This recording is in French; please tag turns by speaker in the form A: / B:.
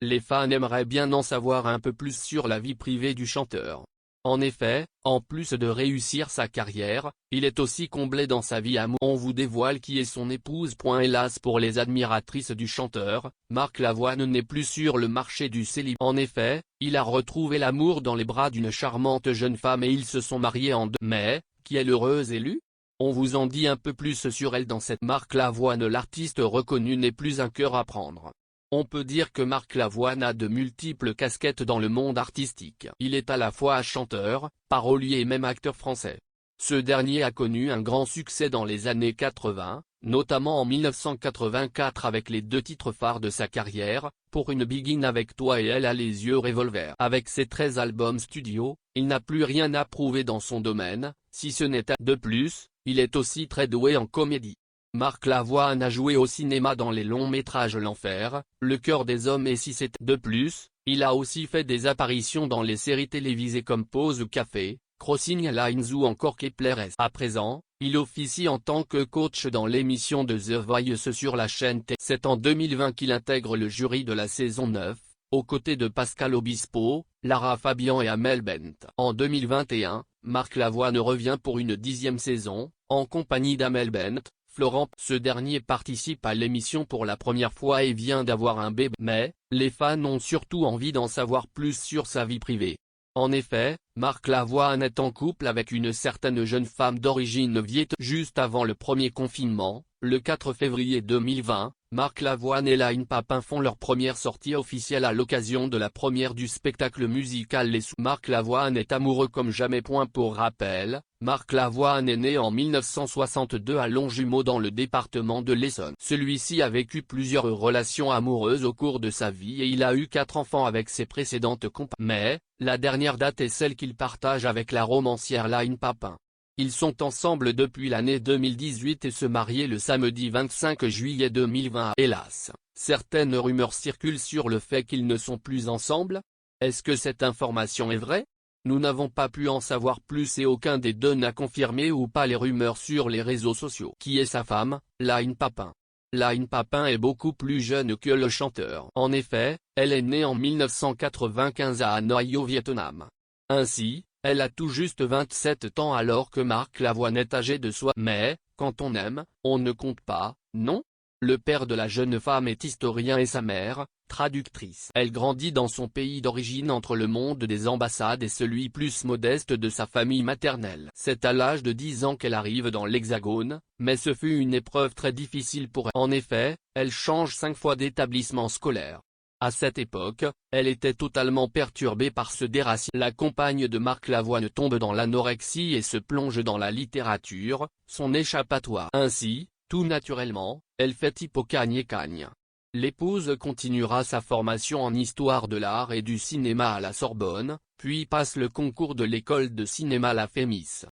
A: Les fans aimeraient bien en savoir un peu plus sur la vie privée du chanteur. En effet, en plus de réussir sa carrière, il est aussi comblé dans sa vie amoureuse. On vous dévoile qui est son épouse. Hélas pour les admiratrices du chanteur, Marc Lavoine n'est plus sur le marché du célibat. En effet, il a retrouvé l'amour dans les bras d'une charmante jeune femme et ils se sont mariés en 2 mai, qui est l'heureuse élue. On vous en dit un peu plus sur elle dans cette. Marc Lavoine. L'artiste reconnu n'est plus un cœur à prendre. On peut dire que Marc Lavoine a de multiples casquettes dans le monde artistique. Il est à la fois chanteur, parolier et même acteur français. Ce dernier a connu un grand succès dans les années 80, notamment en 1984 avec les 2 titres phares de sa carrière, Pour une Begin avec toi et Elle a les yeux revolver. Avec ses 13 albums studio, il n'a plus rien à prouver dans son domaine, si ce n'est de plus, il est aussi très doué en comédie. Marc Lavoine a joué au cinéma dans les longs métrages L'Enfer, Le cœur des hommes et Si c'est de plus, il a aussi fait des apparitions dans les séries télévisées comme Pause Café, Crossing Lines ou encore Kepler S. À présent, il officie en tant que coach dans l'émission de The Voice sur la chaîne T. C'est en 2020 qu'il intègre le jury de la saison 9, aux côtés de Pascal Obispo, Lara Fabian et Amel Bent. En 2021, Marc Lavoine revient pour une 10e saison, en compagnie d'Amel Bent. Florent. Ce dernier participe à l'émission pour la première fois et vient d'avoir un bébé. Mais, les fans ont surtout envie d'en savoir plus sur sa vie privée. En effet, Marc Lavoine est en couple avec une certaine jeune femme d'origine vietnamienne. Juste avant le premier confinement, le 4 février 2020, Marc Lavoine et Line Papin font leur première sortie officielle à l'occasion de la première du spectacle musical Les Sous. Marc Lavoine est amoureux comme jamais. Pour rappel, Marc Lavoine est né en 1962 à Longjumeau dans le département de l'Essonne. Celui-ci a vécu plusieurs relations amoureuses au cours de sa vie et il a eu 4 enfants avec ses précédentes compagnes. Mais, la dernière date est celle qu'il partage avec la romancière Line Papin. Ils sont ensemble depuis l'année 2018 et se mariaient le samedi 25 juillet 2020. Hélas, certaines rumeurs circulent sur le fait qu'ils ne sont plus ensemble. Est-ce que cette information est vraie? Nous n'avons pas pu en savoir plus et aucun des deux n'a confirmé ou pas les rumeurs sur les réseaux sociaux. Qui est sa femme, Line Papin? Line Papin est beaucoup plus jeune que le chanteur. En effet, elle est née en 1995 à Hanoï au Vietnam. Ainsi, elle a tout juste 27 ans alors que Marc Lavoine est âgé de soi. Mais, quand on aime, on ne compte pas, non? Le père de la jeune femme est historien et sa mère, traductrice. Elle grandit dans son pays d'origine entre le monde des ambassades et celui plus modeste de sa famille maternelle. C'est à l'âge de 10 ans qu'elle arrive dans l'Hexagone, mais ce fut une épreuve très difficile pour elle. En effet, elle change 5 fois d'établissement scolaire. À cette époque, elle était totalement perturbée par ce déracinement. La compagne de Marc Lavoine tombe dans l'anorexie et se plonge dans la littérature, son échappatoire. Ainsi, tout naturellement, elle fait hippocagne-cagne. L'épouse continuera sa formation en histoire de l'art et du cinéma à la Sorbonne, puis passe le concours de l'école de cinéma La Fémis.